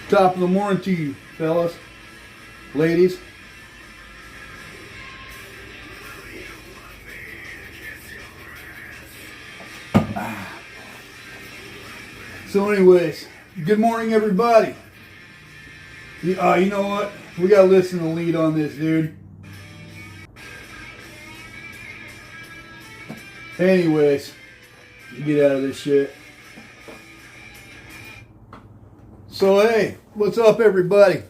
Top of the morning to you, fellas, ladies. So anyways, good morning everybody. You know what? We gotta listen to the lead on this, dude. Anyways, get out of this shit. So hey, what's up everybody?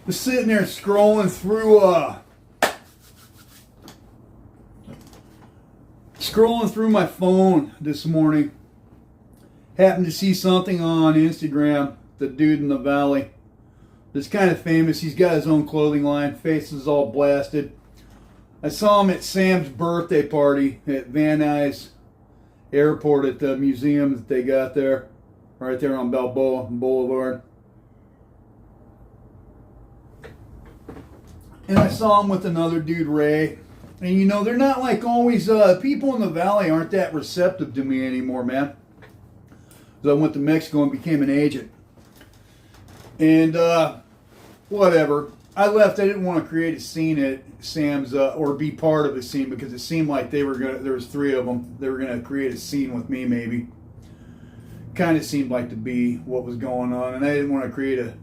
Just sitting there scrolling through my phone this morning. Happened to see something on Instagram, the dude in the valley. That's kind of famous. He's got his own clothing line, face is all blasted. I saw him at Sam's birthday party at Van Nuys Airport at the museum that they got there. Right there on Balboa Boulevard. And I saw him with another dude, Ray. And you know, they're not like always, people in the valley aren't that receptive to me anymore, man. So I went to Mexico and became an agent. And, whatever. I left. I didn't want to create a scene at Sam's, or be part of the scene because it seemed like there was three of them. They were going to create a scene with me, maybe. Kind of seemed like to be what was going on, and I didn't want to create a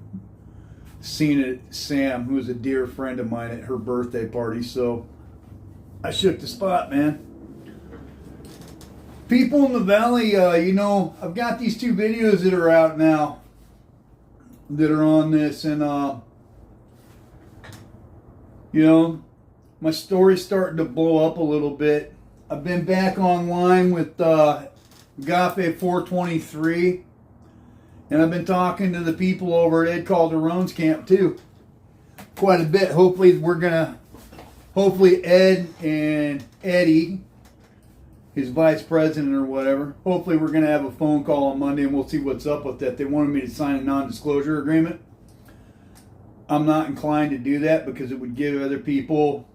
scene at Sam, who was a dear friend of mine, at her birthday party. So I shook the spot, man. People in the valley, you know, I've got these two videos that are out now that are on this, and you know, my story's starting to blow up a little bit. I've been back online with Agape 423, and I've been talking to the people over at Ed Calderon's camp too, quite a bit. Hopefully Ed and Eddie, his vice president or whatever, hopefully we're gonna have a phone call on Monday and we'll see what's up with that. They wanted me to sign a non-disclosure agreement. I'm not inclined to do that because it would give other people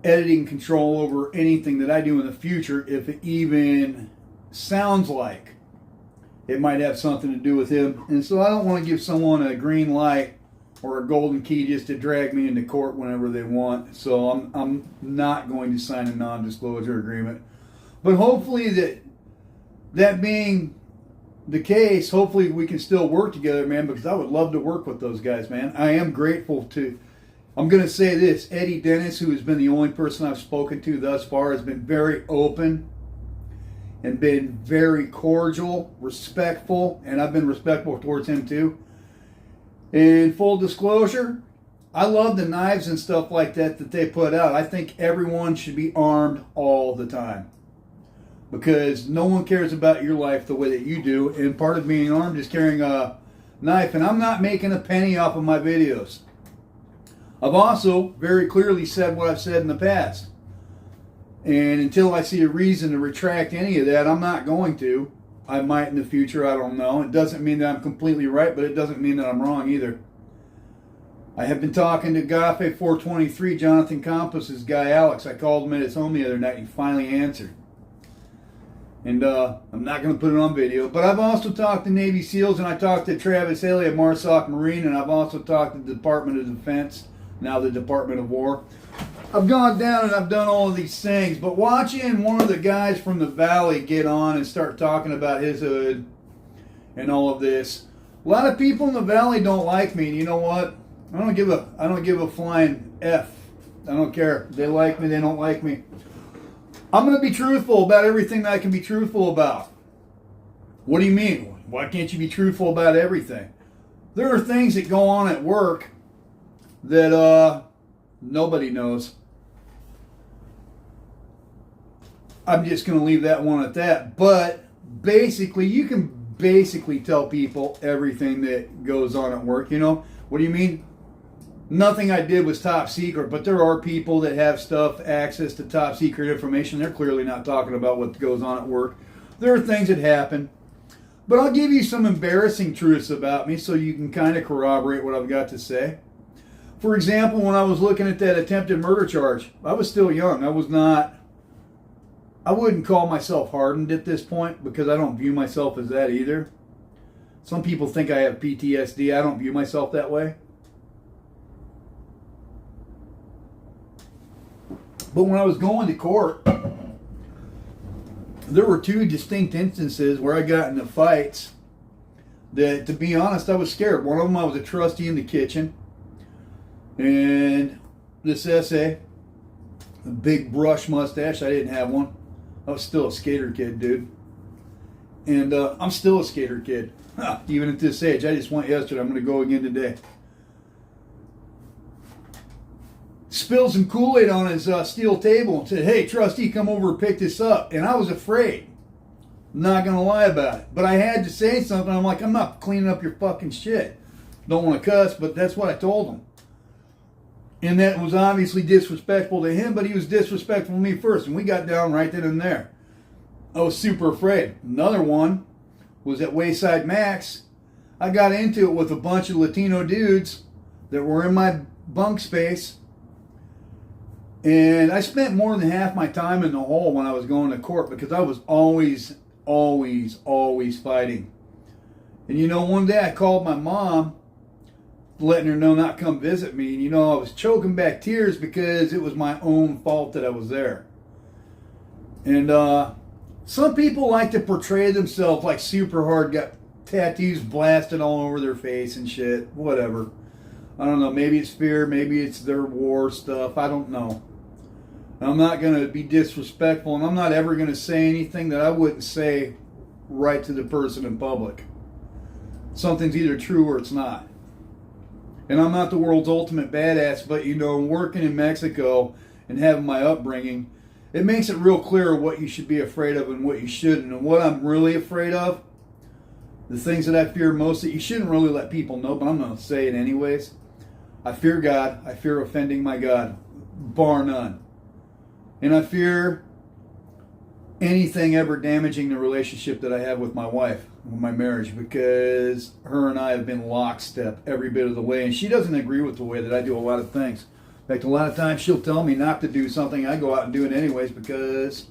editing control over anything that I do in the future, if it even sounds like it might have something to do with him. And so I don't want to give someone a green light or a golden key just to drag me into court whenever they want. So I'm not going to sign a non-disclosure agreement. But hopefully that being the case, hopefully we can still work together, man, because I would love to work with those guys, man. I am grateful to... I'm going to say this, Eddie Dennis, who has been the only person I've spoken to thus far, has been very open and been very cordial, respectful, and I've been respectful towards him too. And full disclosure, I love the knives and stuff like that they put out. I think everyone should be armed all the time because no one cares about your life the way that you do, and part of being armed is carrying a knife, and I'm not making a penny off of my videos. I've also very clearly said what I've said in the past. And until I see a reason to retract any of that, I'm not going to. I might in the future, I don't know. It doesn't mean that I'm completely right, but it doesn't mean that I'm wrong either. I have been talking to Agape 423, Jonathan Campos' guy Alex. I called him at his home the other night and he finally answered. And I'm not going to put it on video. But I've also talked to Navy SEALs, and I talked to Travis Haley at Marsoc Marine, and I've also talked to the Department of Defense, now the Department of War. I've gone down and I've done all of these things, but watching one of the guys from the valley get on and start talking about his hood and all of this, a lot of people in the valley don't like me, and you know what? I don't give a flying F. I don't care. They like me, they don't like me. I'm going to be truthful about everything that I can be truthful about. What do you mean? Why can't you be truthful about everything? There are things that go on at work that nobody knows. I'm just going to leave that one at that. But basically, you can basically tell people everything that goes on at work. You know, what do you mean? Nothing I did was top secret, but there are people that have access to top secret information. They're clearly not talking about what goes on at work. There are things that happen. But I'll give you some embarrassing truths about me so you can kind of corroborate what I've got to say. For example, when I was looking at that attempted murder charge, I was still young. I wouldn't call myself hardened at this point because I don't view myself as that either. Some people think I have PTSD. I don't view myself that way. But when I was going to court, there were two distinct instances where I got into fights that, to be honest, I was scared. One of them, I was a trustee in the kitchen. And this essay, a big brush mustache, I didn't have one. I was still a skater kid, dude. And I'm still a skater kid. Even at this age. I just went yesterday. I'm going to go again today. Spilled some Kool-Aid on his steel table and said, "Hey, trustee, come over and pick this up." And I was afraid. I'm not going to lie about it. But I had to say something. I'm like, I'm not cleaning up your fucking shit. Don't want to cuss, but that's what I told him. And that was obviously disrespectful to him, but he was disrespectful to me first. And we got down right then and there. I was super afraid. Another one was at Wayside Max. I got into it with a bunch of Latino dudes that were in my bunk space. And I spent more than half my time in the hole when I was going to court because I was always fighting. And you know, one day I called my mom, letting her know not come visit me. And you know, I was choking back tears because it was my own fault that I was there. And some people like to portray themselves like super hard, got tattoos blasted all over their face and shit. Whatever. I don't know. Maybe it's fear. Maybe it's their war stuff. I don't know. I'm not going to be disrespectful, and I'm not ever going to say anything that I wouldn't say right to the person in public. Something's either true or it's not. And I'm not the world's ultimate badass, but you know, working in Mexico and having my upbringing, it makes it real clear what you should be afraid of and what you shouldn't. And what I'm really afraid of, the things that I fear most that you shouldn't really let people know, but I'm going to say it anyways. I fear God. I fear offending my God, bar none. And I fear anything ever damaging the relationship that I have with my wife, with my marriage, because her and I have been lockstep every bit of the way. And she doesn't agree with the way that I do a lot of things. In fact, a lot of times she'll tell me not to do something. I go out and do it anyways because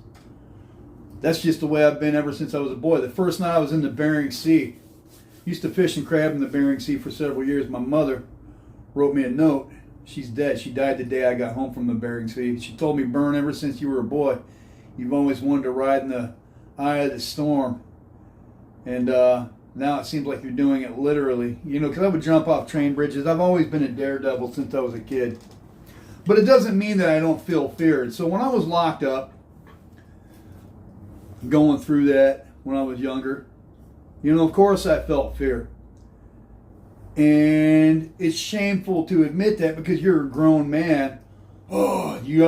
that's just the way I've been ever since I was a boy. The first night I was in the Bering Sea, used to fish and crab in the Bering Sea for several years. My mother wrote me a note. She's dead. She died the day I got home from the Bering Sea. She told me, "Bern, ever since you were a boy, you've always wanted to ride in the eye of the storm. And now it seems like you're doing it literally." You know, because I would jump off train bridges. I've always been a daredevil since I was a kid. But it doesn't mean that I don't feel feared. So when I was locked up, going through that when I was younger, you know, of course I felt fear. And it's shameful to admit that because you're a grown man. Oh, you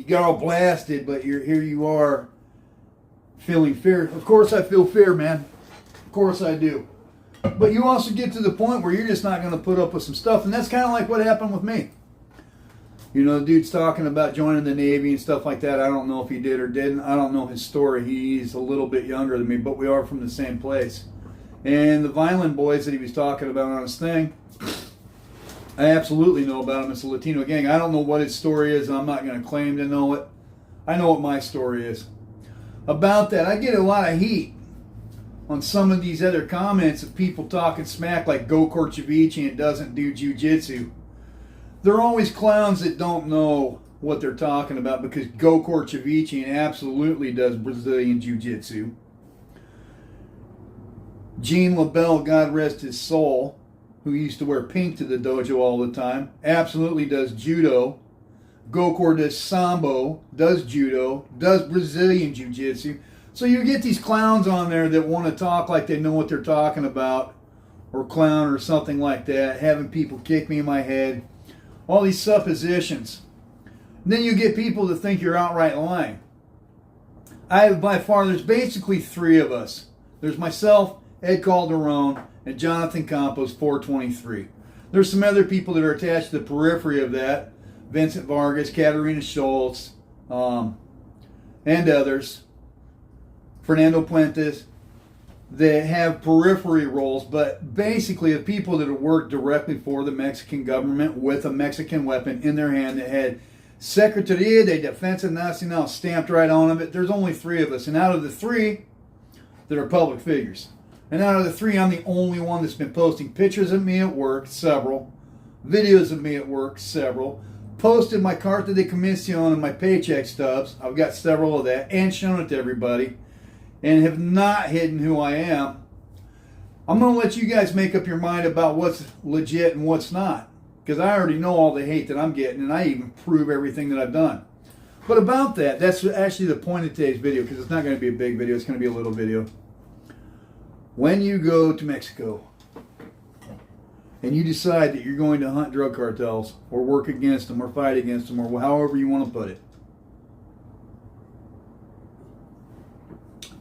got all blasted, but here you are feeling fear. Of course I feel fear, man. Of course I do. But you also get to the point where you're just not going to put up with some stuff. And that's kind of like what happened with me. You know, the dude's talking about joining the Navy and stuff like that. I don't know if he did or didn't. I don't know his story. He's a little bit younger than me, but we are from the same place. And the Violin Boys that he was talking about on his thing, I absolutely know about him. It's a Latino gang. I don't know what his story is, and I'm not going to claim to know it. I know what my story is. About that, I get a lot of heat on some of these other comments of people talking smack like Go Korchevichian doesn't do jiu-jitsu. They're always clowns that don't know what they're talking about because Go Korchevichian absolutely does Brazilian jiu-jitsu. Gene LaBelle, God rest his soul, who used to wear pink to the dojo all the time, absolutely does judo. Gokor does sambo, does judo, does Brazilian jiu-jitsu. So you get these clowns on there that want to talk like they know what they're talking about, or clown or something like that, having people kick me in my head. All these suppositions. And then you get people that think you're outright lying. There's basically three of us. There's myself, Ed Calderon, and Jonathan Campos, 423. There's some other people that are attached to the periphery of that. Vincent Vargas, Katarina Schultz, and others. Fernando Puentes, that have periphery roles, but basically the people that have worked directly for the Mexican government with a Mexican weapon in their hand that had Secretaría de Defensa Nacional stamped right on it. There's only three of us, and out of the three that are public figures. And out of the three, I'm the only one that's been posting pictures of me at work, several. Videos of me at work, several. Posted my carta de comisión and my paycheck stubs. I've got several of that and shown it to everybody. And have not hidden who I am. I'm going to let you guys make up your mind about what's legit and what's not. Because I already know all the hate that I'm getting, and I even prove everything that I've done. But about that, that's actually the point of today's video, because it's not going to be a big video, it's going to be a little video. When you go to Mexico, and you decide that you're going to hunt drug cartels, or work against them, or fight against them, or however you want to put it,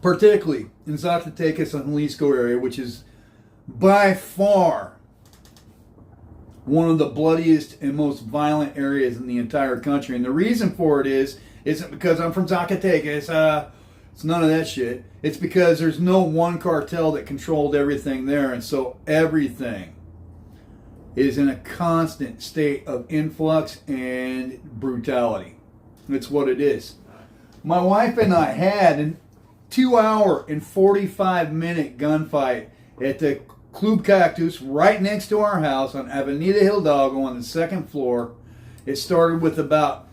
particularly in Zacatecas and Jalisco area, which is by far one of the bloodiest and most violent areas in the entire country. And the reason for it isn't because I'm from Zacatecas. It's none of that shit. It's because there's no one cartel that controlled everything there. And so everything is in a constant state of influx and brutality. That's what it is. My wife and I had a 2-hour and 45-minute gunfight at the Club Cactus right next to our house on Avenida Hidalgo on the second floor. It started with about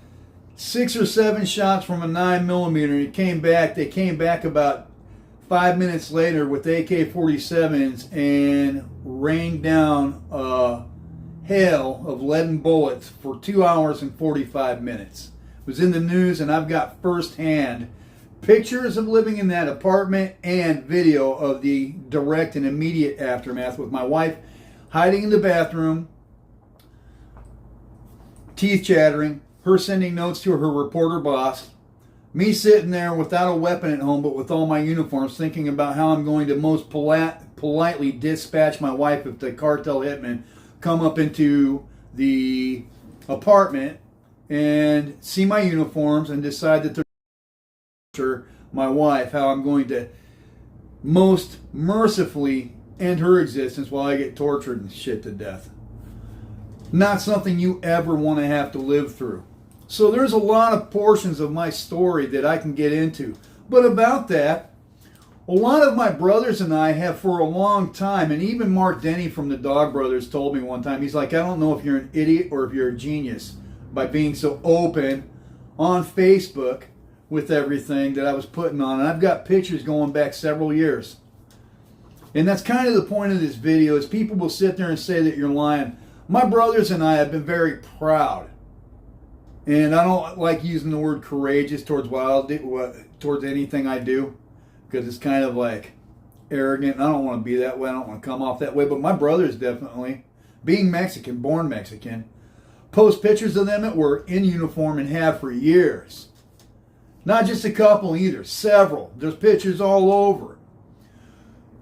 6 or 7 shots from a 9mm. They came back about 5 minutes later with AK-47s and rained down a hail of leaden bullets for 2 hours and 45 minutes. It was in the news, and I've got firsthand pictures of living in that apartment and video of the direct and immediate aftermath, with my wife hiding in the bathroom, teeth chattering, her sending notes to her reporter boss, me sitting there without a weapon at home but with all my uniforms, thinking about how I'm going to most politely dispatch my wife if the cartel hitmen come up into the apartment and see my uniforms and decide that they're my wife, how I'm going to most mercifully end her existence while I get tortured and shit to death. Not something you ever want to have to live through. So there's a lot of portions of my story that I can get into. But about that, a lot of my brothers and I have for a long time, and even Mark Denny from the Dog Brothers told me one time, he's like, I don't know if you're an idiot or if you're a genius by being so open on Facebook with everything that I was putting on. And I've got pictures going back several years. And that's kind of the point of this video, is people will sit there and say that you're lying. My brothers and I have been very proud. And I don't like using the word courageous towards towards anything I do, because it's kind of like arrogant. I don't want to be that way. I don't want to come off that way. But my brothers definitely, being Mexican, born Mexican, post pictures of them at work in uniform and have for years. Not just a couple either, several. There's pictures all over.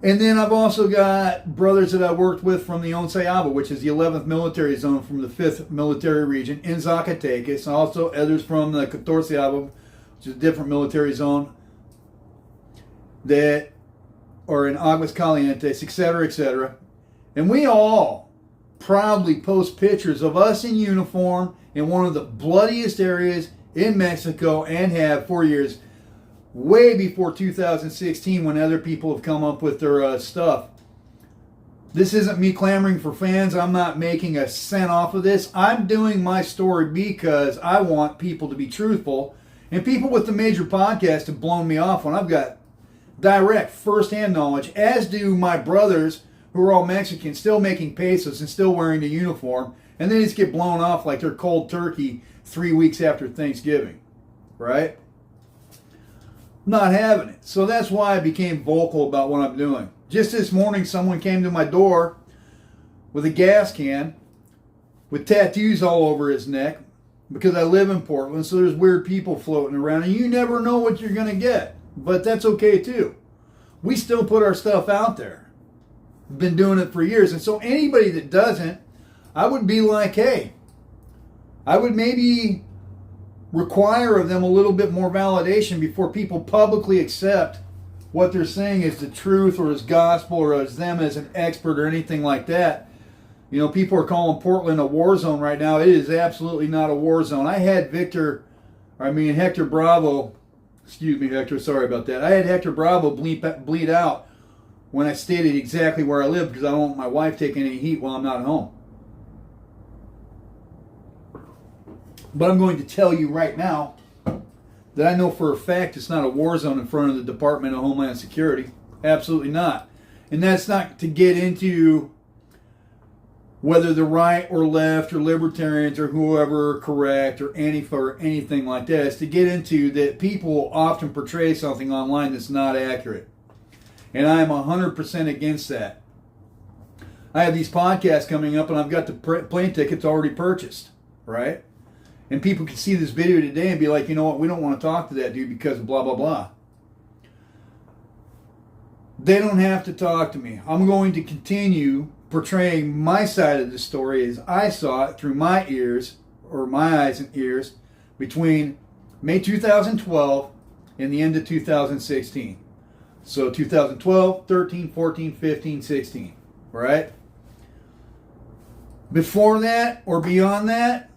And then I've also got brothers that I worked with from the Once Aba, which is the 11th Military Zone from the 5th Military Region in Zacatecas. Also others from the 14 Aba, which is a different military zone, that are in Aguas Calientes, etc., etc. And we all proudly post pictures of us in uniform in one of the bloodiest areas in Mexico, and have for years, way before 2016, when other people have come up with their stuff. This isn't me clamoring for fans. I'm not making a cent off of this. I'm doing my story because I want people to be truthful. And people with the major podcasts have blown me off when I've got direct, first-hand knowledge, as do my brothers who are all Mexican, still making pesos and still wearing the uniform. And they just get blown off like they're cold turkey 3 weeks after Thanksgiving, right? Not having it. So that's why I became vocal about what I'm doing. Just this morning, someone came to my door with a gas can with tattoos all over his neck, because I live in Portland, so there's weird people floating around, and you never know what you're going to get. But that's okay, too. We still put our stuff out there. Been doing it for years. And so anybody that doesn't, I would be like, hey, I would maybe require of them a little bit more validation before people publicly accept what they're saying is the truth or is gospel or as them as an expert or anything like that. You know, people are calling Portland a war zone right now. It is absolutely not a war zone. I had Hector Bravo, excuse me, Hector, sorry about that. I had Hector Bravo bleed out when I stated exactly where I live because I don't want my wife taking any heat while I'm not at home. But I'm going to tell you right now that I know for a fact it's not a war zone in front of the Department of Homeland Security. Absolutely not. And that's not to get into whether the right or left or libertarians or whoever are correct or Antifa or anything like that. It's to get into that people often portray something online that's not accurate. And I am 100% against that. I have these podcasts coming up and I've got the plane tickets already purchased, right? And people can see this video today and be like, you know what, we don't want to talk to that dude because of blah, blah, blah. They don't have to talk to me. I'm going to continue portraying my side of the story as I saw it through my ears, or my eyes and ears, between May 2012 and the end of 2016. So 2012, 13, 14, 15, 16, right? Before that or beyond that,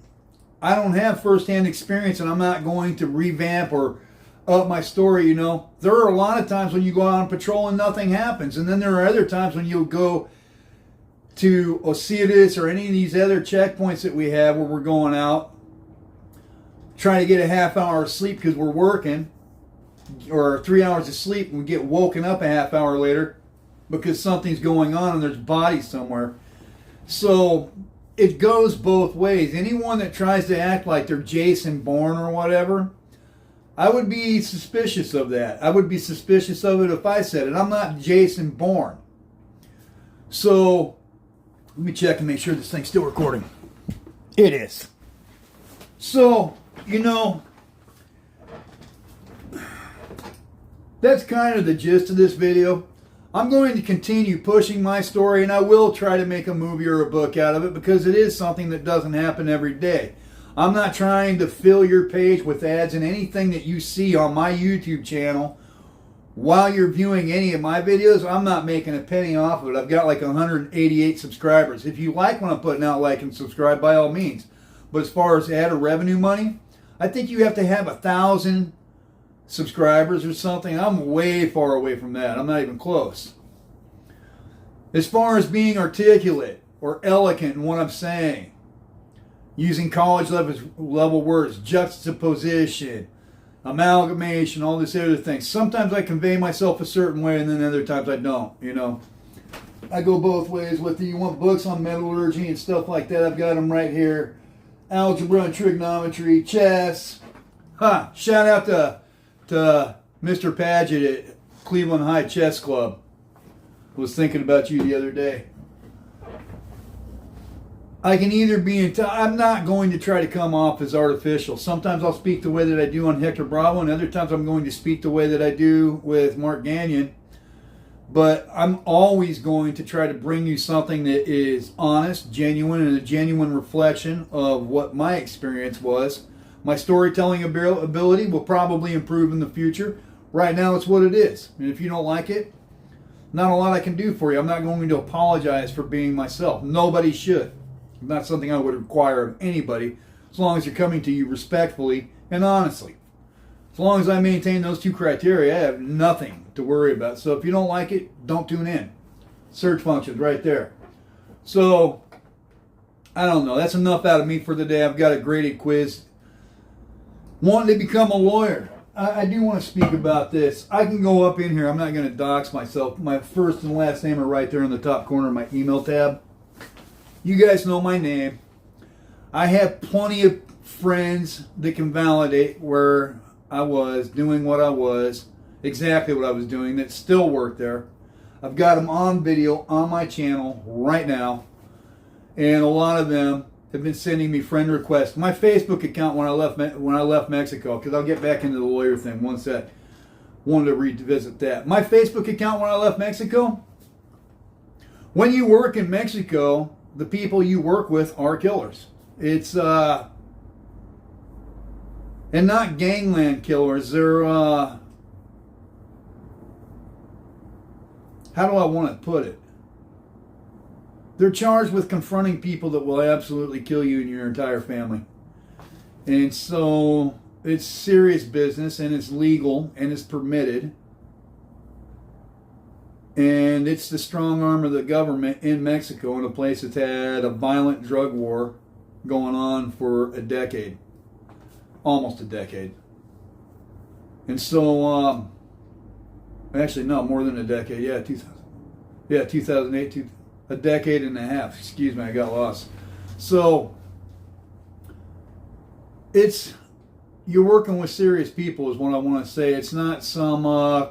I don't have firsthand experience, and I'm not going to revamp or up my story, you know. There are a lot of times when you go out on patrol and nothing happens, and then there are other times when you'll go to Osiris or any of these other checkpoints that we have where we're going out, trying to get a half hour of sleep because we're working, or 3 hours of sleep, and we get woken up a half hour later because something's going on and there's bodies somewhere. So it goes both ways. Anyone that tries to act like they're Jason Bourne or whatever, I would be suspicious of that. I would be suspicious of it if I said it. I'm not Jason Bourne. So let me check and make sure this thing's still recording. It is. So, you know, that's kind of the gist of this video. I'm going to continue pushing my story, and I will try to make a movie or a book out of it because it is something that doesn't happen every day. I'm not trying to fill your page with ads, and anything that you see on my YouTube channel while you're viewing any of my videos, I'm not making a penny off of it. I've got like 188 subscribers. If you like what I'm putting out, like and subscribe by all means. But as far as ad or revenue money, I think you have to have 1,000 subscribers or something. I'm way far away from that. I'm not even close. As far as being articulate or eloquent in what I'm saying, using college level words, juxtaposition, amalgamation, all this other things. Sometimes I convey myself a certain way, and then other times I don't, you know. I go both ways with it. You want books on metallurgy and stuff like that, I've got them right here. Algebra and trigonometry, chess. Shout out to Mr. Paget at Cleveland High Chess Club. Was thinking about you the other day. I can either be I'm not going to try to come off as artificial. Sometimes I'll speak the way that I do on Hector Bravo, and other times I'm going to speak the way that I do with Mark Gagnon. But I'm always going to try to bring you something that is honest, genuine, and a genuine reflection of what my experience was. My storytelling ability will probably improve in the future. Right now, it's what it is. And if you don't like it, not a lot I can do for you. I'm not going to apologize for being myself. Nobody should. Not something I would require of anybody, as long as you're coming to you respectfully and honestly. As long as I maintain those two criteria, I have nothing to worry about. So if you don't like it, don't tune in. Search function's right there. So, I don't know. That's enough out of me for the day. I've got a graded quiz. Wanting to become a lawyer. I do want to speak about this. I can go up in here. I'm not going to dox myself. My first and last name are right there in the top corner of my email tab. You guys know my name. I have plenty of friends that can validate where I was, doing what I was, exactly what I was doing, that still work there. I've got them on video on my channel right now, and a lot of them have been sending me friend requests. My Facebook account when I left Mexico, because I'll get back into the lawyer thing once that wanted to revisit that. My Facebook account when I left Mexico. When you work in Mexico, the people you work with are killers. It's and not gangland killers. They're how do I want to put it? They're charged with confronting people that will absolutely kill you and your entire family. And so it's serious business, and it's legal, and it's permitted. And it's the strong arm of the government in Mexico, in a place that's had a violent drug war going on for a decade. Almost a decade. And so, actually, no, more than a decade. Yeah, 2000. Yeah, 2008, a decade and a half. Excuse me, I got lost. So, you're working with serious people is what I want to say. It's not some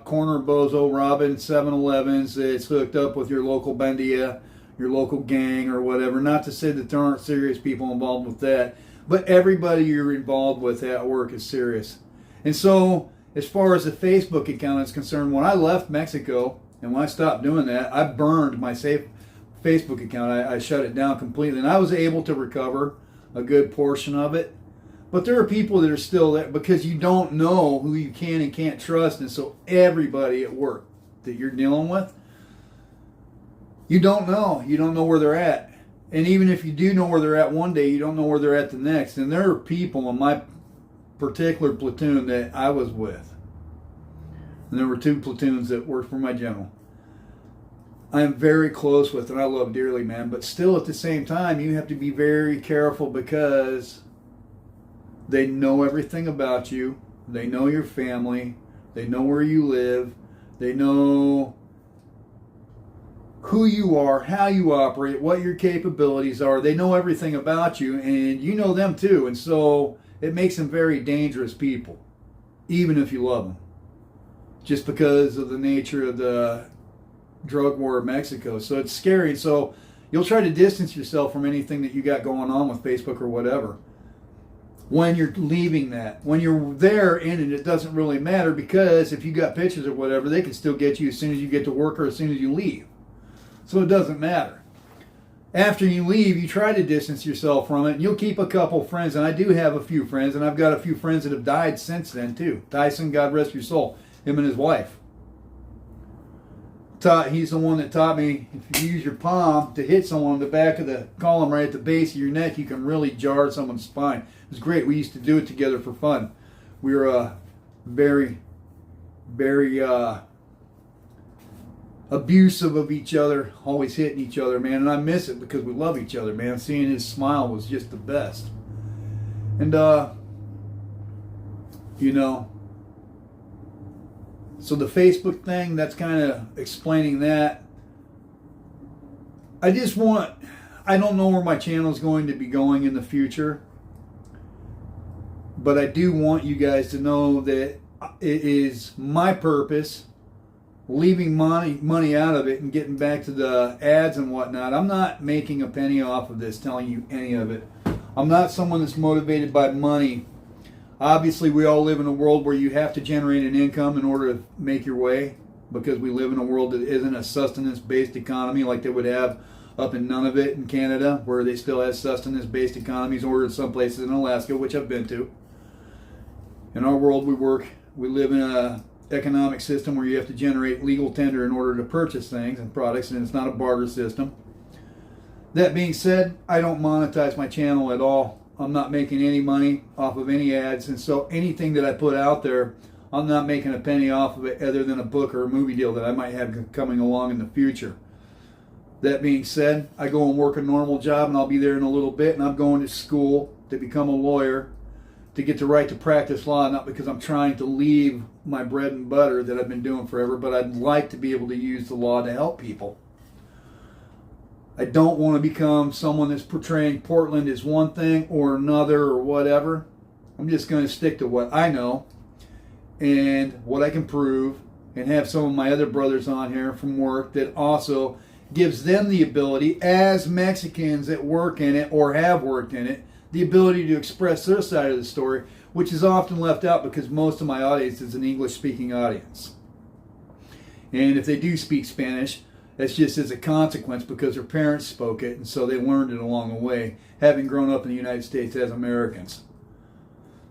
corner bozo robbing 7-Elevens that's hooked up with your local bandia, your local gang or whatever. Not to say that there aren't serious people involved with that, but everybody you're involved with at work is serious. And so, as far as the Facebook account is concerned, when I left Mexico and when I stopped doing that, I burned my Facebook account. I shut it down completely, and I was able to recover a good portion of it. But there are people that are still there because you don't know who you can and can't trust. And so everybody at work that you're dealing with, you don't know. You don't know where they're at. And even if you do know where they're at one day, you don't know where they're at the next. And there are people in my particular platoon that I was with. And there were 2 platoons that worked for my general. I am very close with and I love dearly, man. But still at the same time, you have to be very careful because they know everything about you. They know your family. They know where you live. They know who you are, how you operate, what your capabilities are. They know everything about you, and you know them too. And so it makes them very dangerous people, even if you love them, just because of the nature of the drug war in Mexico. So it's scary. So you'll try to distance yourself from anything that you got going on with Facebook or whatever. When you're leaving that, when you're there in it, it doesn't really matter because if you got pictures or whatever, they can still get you as soon as you get to work or as soon as you leave. So it doesn't matter. After you leave, you try to distance yourself from it, and you'll keep a couple friends, and I do have a few friends, and I've got a few friends that have died since then too. Tyson, God rest your soul, him and his wife. He's the one that taught me if you use your palm to hit someone in the back of the column right at the base of your neck, you can really jar someone's spine. It was great. We used to do it together for fun. We were very, very abusive of each other, always hitting each other, man. And I miss it because we love each other, man. Seeing his smile was just the best. And, so the Facebook thing, that's kind of explaining that. I don't know where my channel is going to be going in the future, but I do want you guys to know that it is my purpose, leaving money out of it and getting back to the ads and whatnot. I'm not making a penny off of this, telling you any of it. I'm not someone that's motivated by money. Obviously, we all live in a world where you have to generate an income in order to make your way, because we live in a world that isn't a sustenance-based economy like they would have up in Nunavut in Canada, where they still have sustenance-based economies, or in some places in Alaska, which I've been to. In our world, we live in an economic system where you have to generate legal tender in order to purchase things and products, and it's not a barter system. That being said, I don't monetize my channel at all. I'm not making any money off of any ads, and so anything that I put out there, I'm not making a penny off of it other than a book or a movie deal that I might have coming along in the future. That being said, I go and work a normal job, and I'll be there in a little bit, and I'm going to school to become a lawyer, to get the right to practice law, not because I'm trying to leave my bread and butter that I've been doing forever, but I'd like to be able to use the law to help people. I don't want to become someone that's portraying Portland as one thing or another or whatever. I'm just going to stick to what I know and what I can prove, and have some of my other brothers on here from work that also gives them the ability, as Mexicans that work in it or have worked in it, the ability to express their side of the story, which is often left out because most of my audience is an English-speaking audience. And if they do speak Spanish, that's just as a consequence because their parents spoke it, and so they learned it along the way, having grown up in the United States as Americans.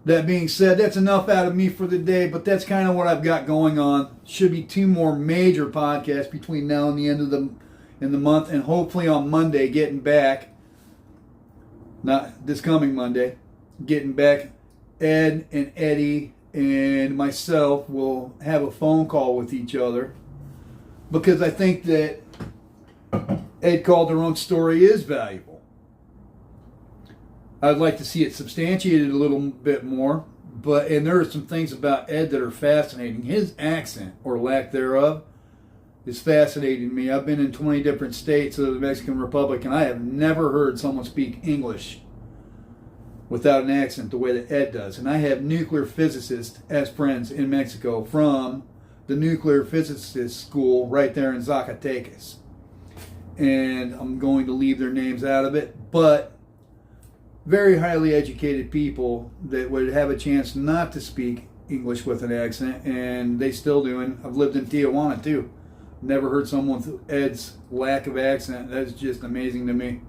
That being said, that's enough out of me for the day, but that's kind of what I've got going on. Should be 2 more major podcasts between now and the end of the month, and hopefully on Monday, getting back, not this coming Monday, getting back, Ed and Eddie and myself will have a phone call with each other. because I think that Ed Calderon's story is valuable. I'd like to see it substantiated a little bit more, and there are some things about Ed that are fascinating. His accent, or lack thereof, is fascinating to me. I've been in 20 different states of the Mexican Republic, and I have never heard someone speak English without an accent the way that Ed does. And I have nuclear physicists as friends in Mexico from the nuclear physicist school right there in Zacatecas. And I'm going to leave their names out of it, but very highly educated people that would have a chance not to speak English with an accent, and they still do. And I've lived in Tijuana too. Never heard someone with Ed's lack of accent. That's just amazing to me.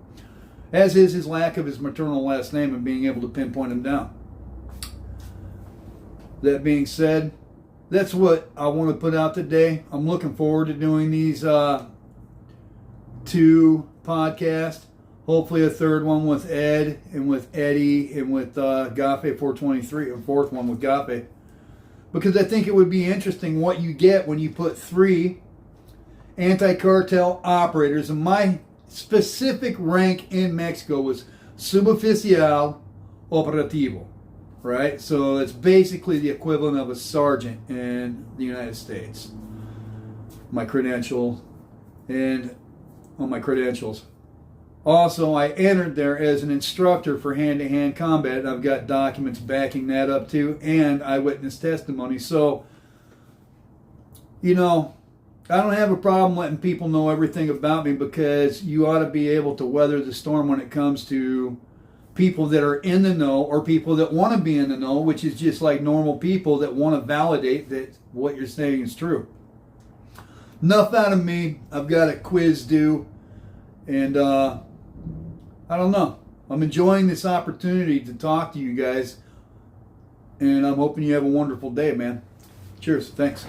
As is his lack of his maternal last name and being able to pinpoint him down. That being said, that's what I want to put out today. I'm looking forward to doing these 2 podcasts. Hopefully a third one with Ed and with Eddie and with Gafe 423, and fourth one with Gafe. Because I think it would be interesting what you get when you put 3 anti-cartel operators. And my specific rank in Mexico was suboficial operativo, right? So it's basically the equivalent of a sergeant in the United States. My credential and on my credentials. Also, I entered there as an instructor for hand-to-hand combat, and I've got documents backing that up too, and eyewitness testimony. So, you know, I don't have a problem letting people know everything about me, because you ought to be able to weather the storm when it comes to people that are in the know or people that want to be in the know, which is just like normal people that want to validate that what you're saying is true. Enough out of me. I've got a quiz due, and I don't know. I'm enjoying this opportunity to talk to you guys, and I'm hoping you have a wonderful day, man. Cheers. Thanks.